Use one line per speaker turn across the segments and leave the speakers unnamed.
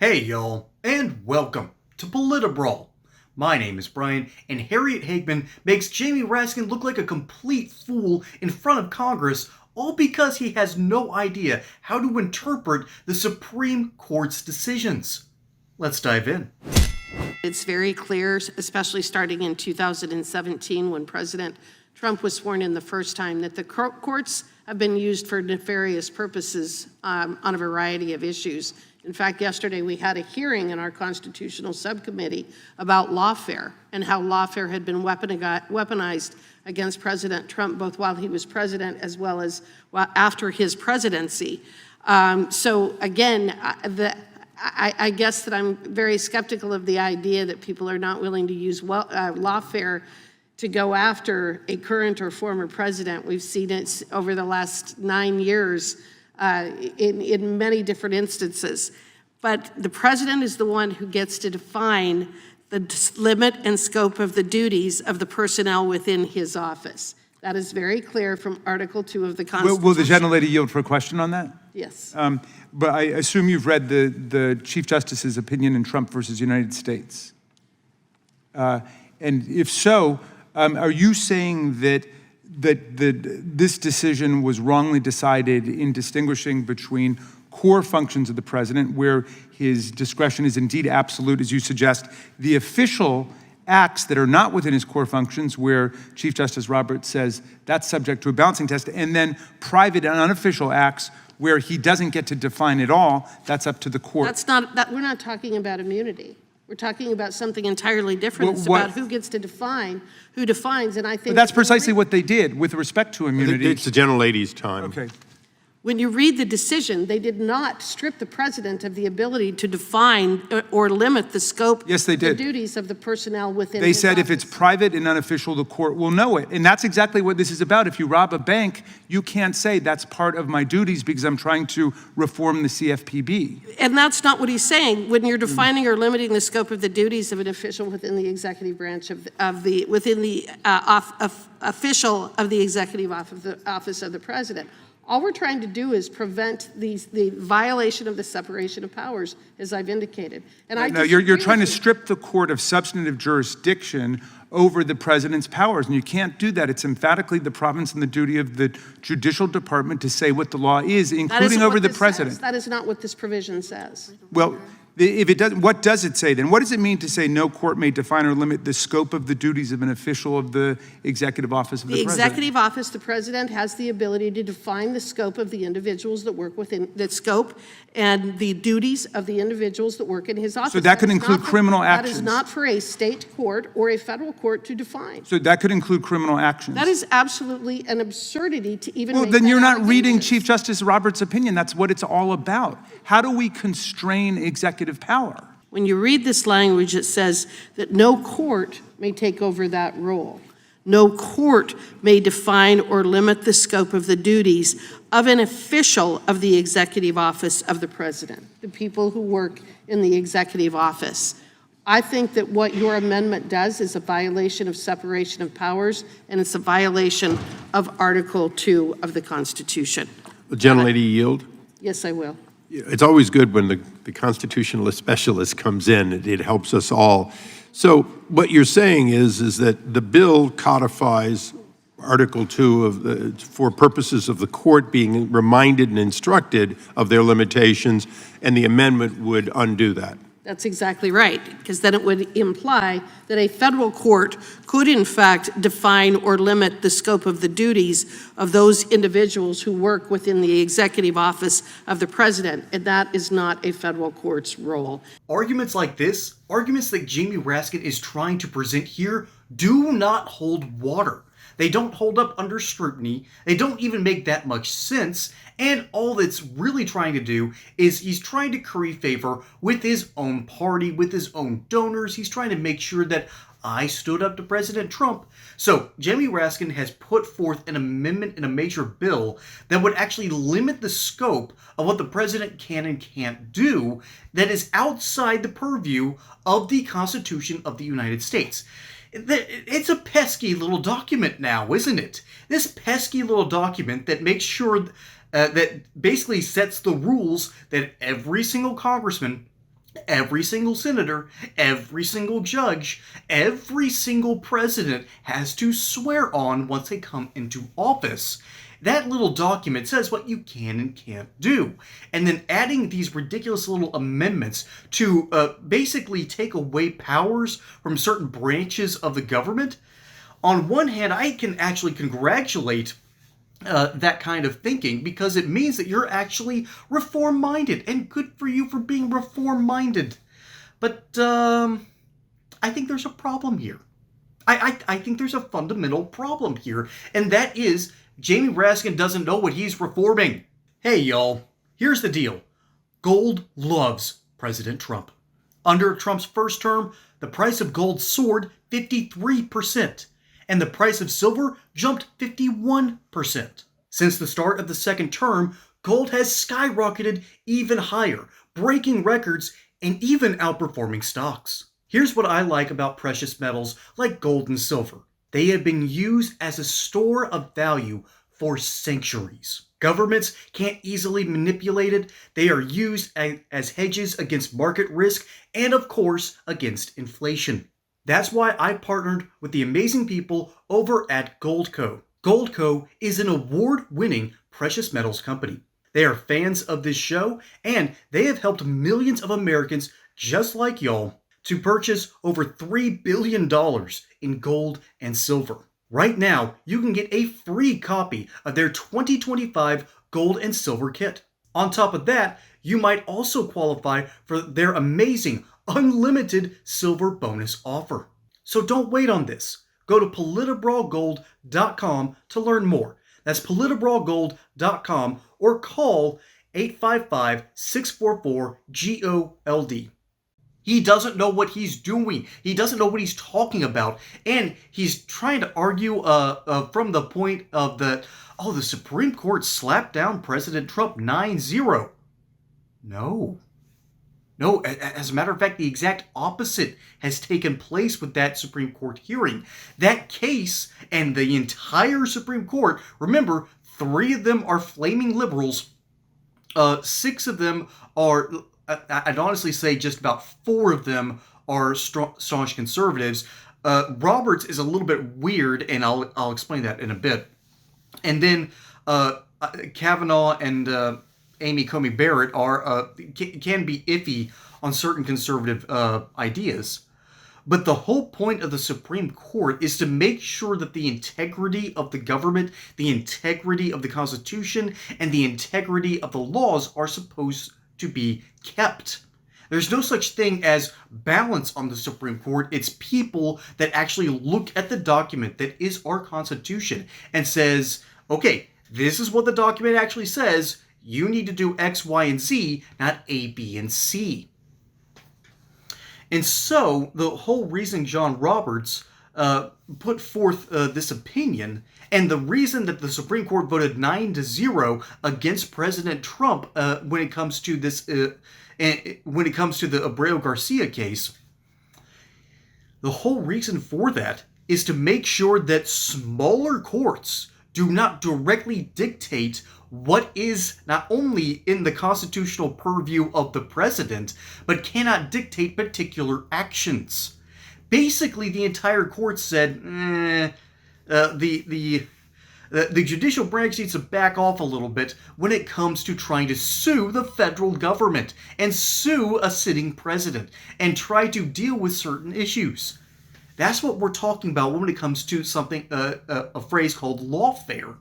Hey y'all, and welcome to Politibrawl. My name is Brian, and Harriet Hageman makes Jamie Raskin look like a complete fool in front of Congress, all because he has no idea how to interpret the Supreme Court's decisions. Let's dive in.
It's very clear, especially starting in 2017 when President Trump was sworn in the first time, that the courts have been used for nefarious purposes on a variety of issues. In fact, yesterday we had a hearing in our constitutional subcommittee about lawfare and how lawfare had been weaponized against President Trump, both while he was president as well as after his presidency. So again, I guess that I'm very skeptical of the idea that people are not willing to use lawfare to go after a current or former president. We've seen it over the last 9 years in many different instances. But the president is the one who gets to define the limit and scope of the duties of the personnel within his office. That is very clear from Article 2 of the Constitution.
Will the gentlelady yield for a question on that?
Yes.
But I assume you've read the Chief Justice's opinion in Trump versus United States. And if so, are you saying that this decision was wrongly decided in distinguishing between core functions of the president, where his discretion is indeed absolute, as you suggest, the official acts that are not within his core functions, where Chief Justice Roberts says that's subject to a balancing test, and then private and unofficial acts where he doesn't get to define it all, that's up to the court?
We're not talking about immunity. We're talking about something entirely different. It's about who gets to define, who defines, and I think—
But that's precisely what they did with respect to immunity.
It's the gentlelady's time.
Okay.
When you read the decision, they did not strip the president of the ability to define or limit the scope—
Yes, they did.
—the duties of the personnel within
They
his
said
office.
if it's private and unofficial, the court will know it. And that's exactly what this is about. If you rob a bank, you can't say that's part of my duties because I'm trying to reform the CFPB.
And that's not what he's saying. When you're defining or limiting the scope of the duties of an official within the executive branch within the official of the executive office of the president. All we're trying to do is prevent the violation of the separation of powers, as I've indicated. And
No, you're trying to strip the court of substantive jurisdiction over the president's powers, and you can't do that. It's emphatically the province and the duty of the judicial department to say what the law is, including over the president.
That is not what this provision says.
Well, if it doesn't, what does it say then? What does it mean to say no court may define or limit the scope of the duties of an official of the executive office of the president?
The executive office, the president has the ability to define the scope of the individuals that work within the scope and the duties of the individuals that work in his office.
So that could include criminal actions.
That is not for a state court or a federal court to define.
So that could include criminal actions.
That is absolutely an absurdity to even make that
then you're not
allegation.
reading Chief Justice Roberts' opinion. That's what it's all about. How do we constrain executive power?
When you read this language, it says that no court may take over that role. No court may define or limit the scope of the duties of an official of the executive office of the president, the people who work in the executive office. I think that what your amendment does is a violation of separation of powers, and it's a violation of Article 2 of the Constitution.
The gentlelady yield.
Yes, I will.
It's always good when the constitutionalist specialist comes in. It helps us all. So what you're saying is that the bill codifies Article 2 for purposes of the court being reminded and instructed of their limitations, and the amendment would undo that.
That's exactly right, because then it would imply that a federal court could in fact define or limit the scope of the duties of those individuals who work within the executive office of the president, and that is not a federal court's role.
Arguments like this, arguments that Jamie Raskin is trying to present here, do not hold water. They don't hold up under scrutiny, they don't even make that much sense, and all that's really trying to do is he's trying to curry favor with his own party, with his own donors. He's trying to make sure that I stood up to President Trump. So Jamie Raskin has put forth an amendment in a major bill that would actually limit the scope of what the president can and can't do that is outside the purview of the Constitution of the United States. It's a pesky little document now, isn't it? This pesky little document that makes sure that basically sets the rules that every single congressman Every single senator, every single judge, every single president has to swear on once they come into office. That little document says what you can and can't do. And then adding these ridiculous little amendments to basically take away powers from certain branches of the government. On one hand, I can actually congratulate that kind of thinking, because it means that you're actually reform-minded, and good for you for being reform-minded. But I think there's a problem here. I think there's a fundamental problem here, and that is Jamie Raskin doesn't know what he's reforming. Hey, y'all, here's the deal. Gold loves President Trump. Under Trump's first term, the price of gold soared 53%. And the price of silver jumped 51%. Since the start of the second term, gold has skyrocketed even higher, breaking records and even outperforming stocks. Here's what I like about precious metals like gold and silver. They have been used as a store of value for centuries. Governments can't easily manipulate it. They are used as hedges against market risk and, of course, against inflation. That's why I partnered with the amazing people over at Goldco. Goldco is an award-winning precious metals company. They are fans of this show, and they have helped millions of Americans just like y'all to purchase over $3 billion in gold and silver. Right now, you can get a free copy of their 2025 gold and silver kit. On top of that, you might also qualify for their amazing unlimited silver bonus offer. So don't wait on this. Go to politibrawlgold.com to learn more. That's politibrawlgold.com, or call 855-644-GOLD. He doesn't know what he's doing. He doesn't know what he's talking about. And he's trying to argue from the point of the Supreme Court slapped down President Trump 9-0. No, as a matter of fact, the exact opposite has taken place with that Supreme Court hearing. That case and the entire Supreme Court, remember, 3 of them are flaming liberals, 6 of them are, I'd honestly say just about 4 of them are staunch conservatives. Roberts is a little bit weird, and I'll explain that in a bit. And then Kavanaugh and Amy Coney Barrett can be iffy on certain conservative ideas. But the whole point of the Supreme Court is to make sure that the integrity of the government, the integrity of the Constitution, and the integrity of the laws are supposed to be kept. There's no such thing as balance on the Supreme Court. It's people that actually look at the document that is our Constitution and says, okay, this is what the document actually says. You need to do X, Y, and Z, not A, B, and C. And so, the whole reason John Roberts put forth this opinion, and the reason that the Supreme Court voted 9-0 against President Trump when it comes to this, when it comes to the Abreu Garcia case, the whole reason for that is to make sure that smaller courts do not directly dictate what is not only in the constitutional purview of the president, but cannot dictate particular actions. Basically, the entire court said, the judicial branch needs to back off a little bit when it comes to trying to sue the federal government and sue a sitting president and try to deal with certain issues. That's what we're talking about when it comes to something, a phrase called lawfare.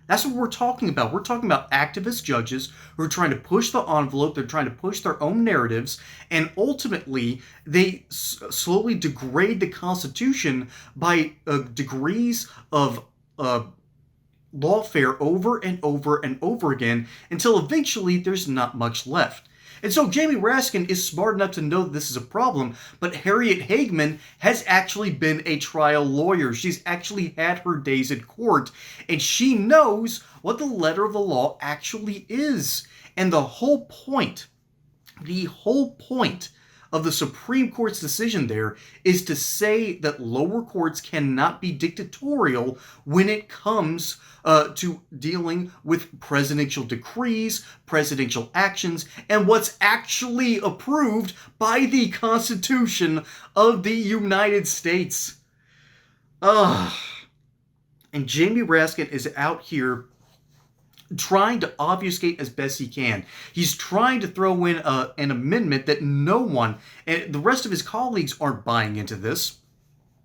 That's what we're talking about. We're talking about activist judges who are trying to push the envelope. They're trying to push their own narratives, and ultimately they slowly degrade the Constitution by degrees of lawfare over and over and over again until eventually there's not much left. And so Jamie Raskin is smart enough to know that this is a problem, but Harriet Hageman has actually been a trial lawyer. She's actually had her days in court, and she knows what the letter of the law actually is. And the whole point of the Supreme Court's decision there is to say that lower courts cannot be dictatorial when it comes to dealing with presidential decrees, presidential actions, and what's actually approved by the Constitution of the United States. Ugh. And Jamie Raskin is out here trying to obfuscate as best he can. He's trying to throw in an amendment that no one, and the rest of his colleagues aren't buying into this.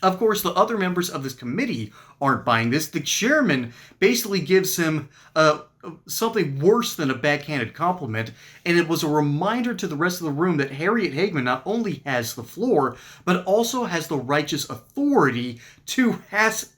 Of course, the other members of this committee aren't buying this. The chairman basically gives him something worse than a backhanded compliment, and it was a reminder to the rest of the room that Harriet Hageman not only has the floor, but also has the righteous authority to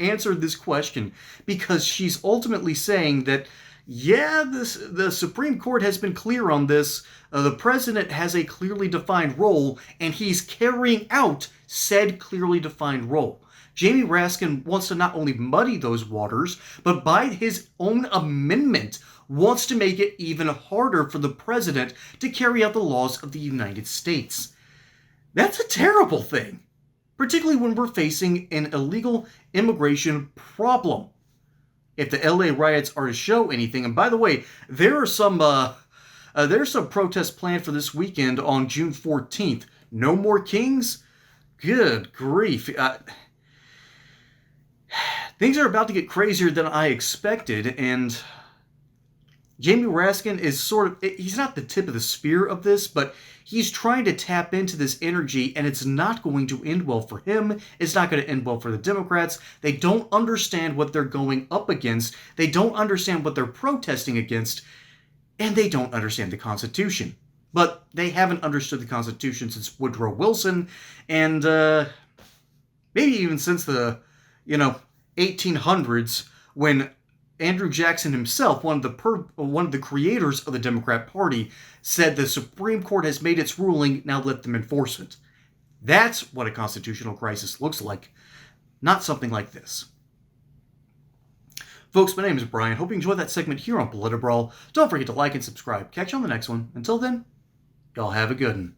answer this question, because she's ultimately saying that, yeah, the Supreme Court has been clear on this. The president has a clearly defined role, and he's carrying out said clearly defined role. Jamie Raskin wants to not only muddy those waters, but by his own amendment, wants to make it even harder for the president to carry out the laws of the United States. That's a terrible thing, particularly when we're facing an illegal immigration problem. If the LA riots are to show anything, and by the way, there's some protests planned for this weekend on June 14th. No more Kings? Good grief. Things are about to get crazier than I expected, and Jamie Raskin is he's not the tip of the spear of this, but he's trying to tap into this energy, and it's not going to end well for him. It's not going to end well for the Democrats. They don't understand what they're going up against. They don't understand what they're protesting against, and they don't understand the Constitution. But they haven't understood the Constitution since Woodrow Wilson, and maybe even since the 1800s, when Andrew Jackson himself, one of the creators of the Democrat Party, said the Supreme Court has made its ruling, now let them enforce it. That's what a constitutional crisis looks like, not something like this. Folks, my name is Brian. Hope you enjoyed that segment here on Politibrawl. Don't forget to like and subscribe. Catch you on the next one. Until then, y'all have a good one.